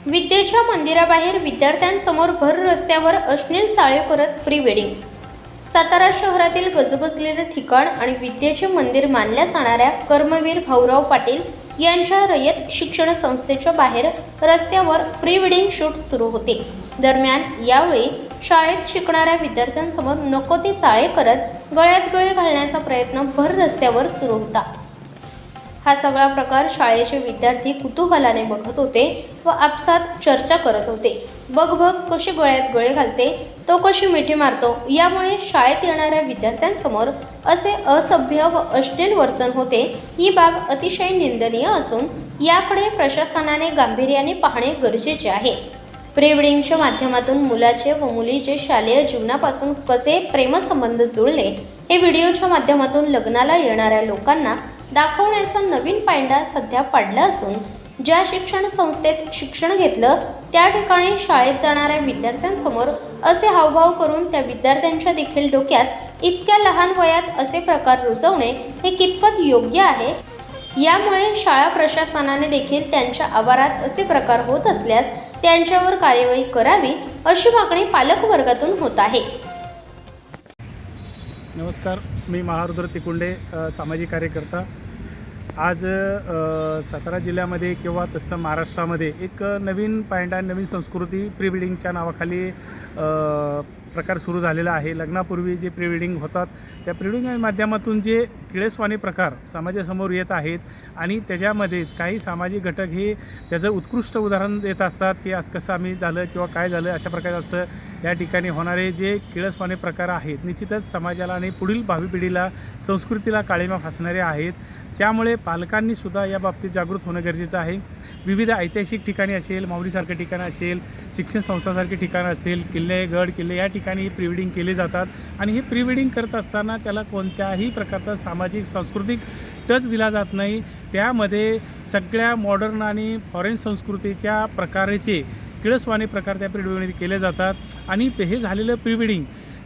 विद्येच्या मंदिराबाहेर विद्यार्थ्यांसमोर भर रस्त्यावर अश्लील चाळे करत प्री वेडिंग। सातारा शहरातील गजबजलेलं ठिकाण आणि विद्येचे मंदिर मानल्या जाणाऱ्या कर्मवीर भाऊराव पाटील यांच्या रयत शिक्षण संस्थेच्या बाहेर रस्त्यावर प्री वेडिंग शूट सुरू होते। दरम्यान यावेळी शाळेत शिकणाऱ्या विद्यार्थ्यांसमोर नको ते चाळे करत गळ्यात गळे घालण्याचा प्रयत्न भर रस्त्यावर सुरू होता। हा सगळा प्रकार शाळेचे विद्यार्थी कुतूहलाने बघत होते व आपसात चर्चा करत होते। बघ कशी गळ्यात गळे घालते, तो कशी मिठी मारतो। यामुळे शाळेत येणाऱ्या विद्यार्थ्यांसमोर असे असभ्य व अश्लील वर्तन होते। ही बाब अतिशय निंदनीय असून याकडे प्रशासनाने गांभीर्याने पाहणे गरजेचे आहे। प्री वेडिंगच्या माध्यमातून मुलाचे व मुलीचे शालेय जीवनापासून कसे प्रेमसंबंध जुळले हे व्हिडिओच्या माध्यमातून लग्नाला येणाऱ्या लोकांना दाखवण्याचा नवीन पायंडा सध्या पडला असून ज्या शिक्षण संस्थेत शिक्षण घेतलं त्या ठिकाणी शाळेत जाणाऱ्या विद्यार्थ्यांसमोर असे हावभाव करून त्या विद्यार्थ्यांच्या देखील डोक्यात इतक्या लहान वयात असे प्रकार रुजवणे हे कितपत योग्य आहे। यामुळे शाळा प्रशासनाने देखील त्यांच्या आवारात असे प्रकार होत असल्यास त्यांच्यावर कार्यवाही करावी अशी मागणी पालक वर्गातून होत आहे। नमस्कार, मी महारुद्र तिकुंडे, सामाजिक कार्यकर्ता। आज सातारा जिल्ह्यामध्ये किंवा तसं महाराष्ट्रामध्ये एक नवीन पायंडा, नवीन संस्कृती प्री वेडिंगच्या नावाखाली प्रकार सुरू झालेला आहे। लग्नापूर्वी जे प्री वेडिंग होतात त्या प्री वेडिंग माध्यमातून जे किळसवाणी प्रकार समाजासमोर येत आहेत आणि त्याच्यामध्ये काही सामाजिक घटक हे त्याचं उत्कृष्ट उदाहरण देत असतात की आज कसं आम्ही झालं किंवा काय झालं अशा प्रकारे असतं। या ठिकाणी होणारे जे किळसवाणी प्रकार आहेत निश्चितच समाजाला आणि पुढील भावी पिढीला, संस्कृतीला काळिमा फासणारे आहेत। त्यामुळे पालकांनी सुद्धा या बाबतीत जागृत होणं गरजेचं आहे। विविध ऐतिहासिक ठिकाणी असेल, माहुलीसारखे ठिकाण असेल, शिक्षण संस्थासारखी ठिकाणं असतील, किल्ले, गड किल्ले या ठिकाणी प्री वेडिंग केले जातात आणि हे प्री वेडिंग करत असताना त्याला कोणत्याही प्रकारचा सामाजिक सांस्कृतिक टच दिला जात नाही। त्यामध्ये सगळ्या मॉडर्न आणि फॉरेन संस्कृतीच्या प्रकारचे किळसवाणी प्रकार त्या प्री वेडिंगमध्ये केले जातात आणि हे झालेलं प्री वेडिंग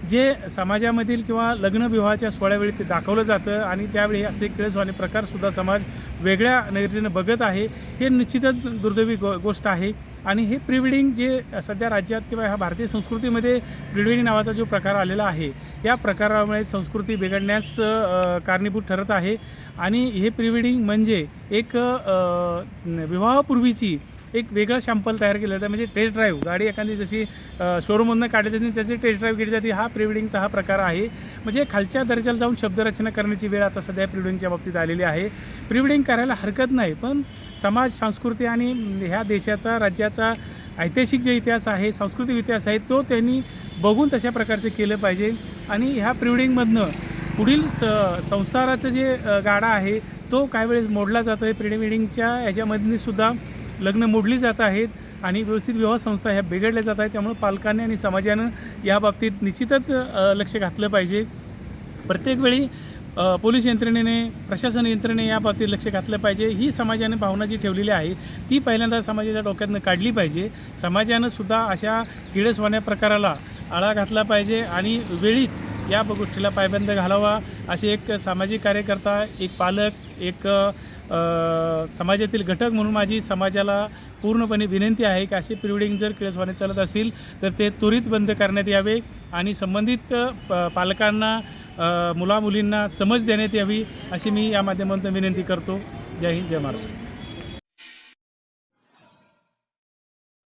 जे समाजामधील किंवा लग्नविवाहाच्या सोहळ्यावेळी ते दाखवलं जातं आणि त्यावेळी असे किळसवाणी प्रकारसुद्धा समाज वेगळ्या नजरेने बघत आहे। हे निश्चितच दुर्दैवी गोष्ट आहे आणि हे प्री वेडिंग जे सध्या राज्यात किंवा ह्या भारतीय संस्कृतीमध्ये प्री वेडिंग नावाचा जो प्रकार आलेला आहे या प्रकारामुळे संस्कृती बिघडण्यास कारणीभूत ठरत आहे। आणि हे प्री वेडिंग म्हणजे एक विवाहापूर्वीची एक वेगळा सॅम्पल तयार केलं जातं, म्हणजे टेस्ट ड्राईव्ह। गाडी एखादी जशी शोरूममधून काढली जाते त्याची टेस्ट ड्राईव्ह केली जाते, हा प्री वेडिंगचा हा प्रकार आहे। म्हणजे खालच्या दर्जाला जाऊन शब्दरचना करण्याची वेळ आता सध्या प्री वेडिंगच्या बाबतीत आलेली आहे। प्री वेडिंग करायला हरकत नाही, पण समाज, संस्कृती आणि ह्या देशाचा, राज्याचा ऐतिहासिक जे इतिहास आहे, सांस्कृतिक इतिहास आहे तो त्यांनी बघून तशा प्रकारचे केलं पाहिजे। आणि ह्या प्री वेडिंगमधनं पुढील संसाराचं जे गाडा आहे तो काही वेळेस मोडला जातो आहे। प्री वेडिंगच्या ह्याच्यामधनीसुद्धा लग्न मोडली जात आहेत आणि व्यवस्थित विवाह संस्था ह्या बिघडल्या जात आहेत। त्यामुळे पालकांनी आणि समाजानं या बाबतीत निश्चितच लक्ष घातलं पाहिजे। प्रत्येक वेळी पोलीस यंत्रणेने, प्रशासन यंत्रणेने या बाबतीत लक्ष घातलं पाहिजे। ही समाजाने भावना जी ठेवलेली आहे ती पहिल्यांदा समाजाच्या डोक्यातनं काढली पाहिजे। समाजानं सुद्धा अशा किळसवाण्या प्रकाराला आळा घातला पाहिजे आणि वेळीच या गोष्टीला पायबंद घालावा असे एक सामाजिक कार्यकर्ता, एक पालक, एक समाजातील घटक म्हणून माझी समाजाला पूर्णपणे विनंती आहे की असे प्री वेडिंग जर किळसवाणी चालत असतील तर ते त्वरित बंद करण्यात यावे आणि संबंधित पालकांना, मुलामुलींना समज देण्यात यावी अशी मी या माध्यमातून विनंती करतो। जय हिंद, जय महाराष्ट्र।